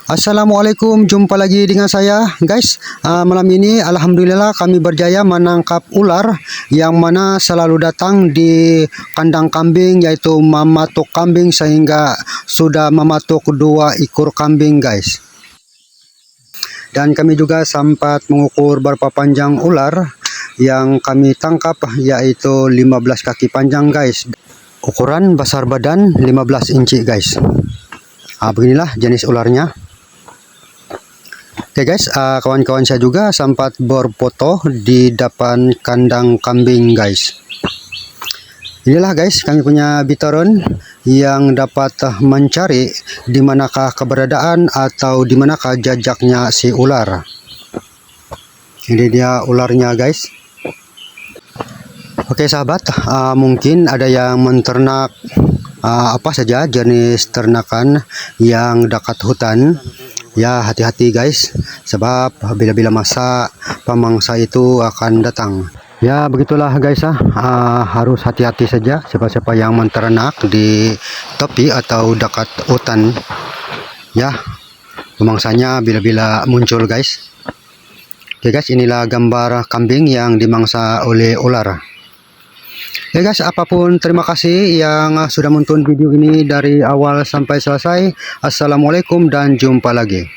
Assalamualaikum, jumpa lagi dengan saya guys. Malam ini alhamdulillah kami berjaya menangkap ular yang mana selalu datang di kandang kambing, yaitu mematuk kambing sehingga sudah mematuk 2 ekor kambing guys. Dan kami juga sempat mengukur berapa panjang ular yang kami tangkap, yaitu 15 kaki panjang guys. Ukuran besar badan 15 inci guys. Beginilah jenis ularnya. Oke guys, kawan-kawan saya juga sempat berfoto di depan kandang kambing guys. Inilah guys, kami punya bitoron yang dapat mencari di manakah keberadaan atau di manakah jejaknya si ular. Ini dia ularnya guys. Oke sahabat, mungkin ada yang menternak apa saja jenis ternakan yang dekat hutan. Ya, hati-hati guys, sebab bila-bila masa pemangsa itu akan datang. Ya, begitulah guys, harus hati-hati saja siapa-siapa yang menternak di tepi atau dekat hutan. Ya, pemangsanya bila-bila muncul guys. Oke guys, inilah gambar kambing yang dimangsa oleh ular. Ya guys, apapun terima kasih yang sudah menonton video ini dari awal sampai selesai. Assalamualaikum dan jumpa lagi.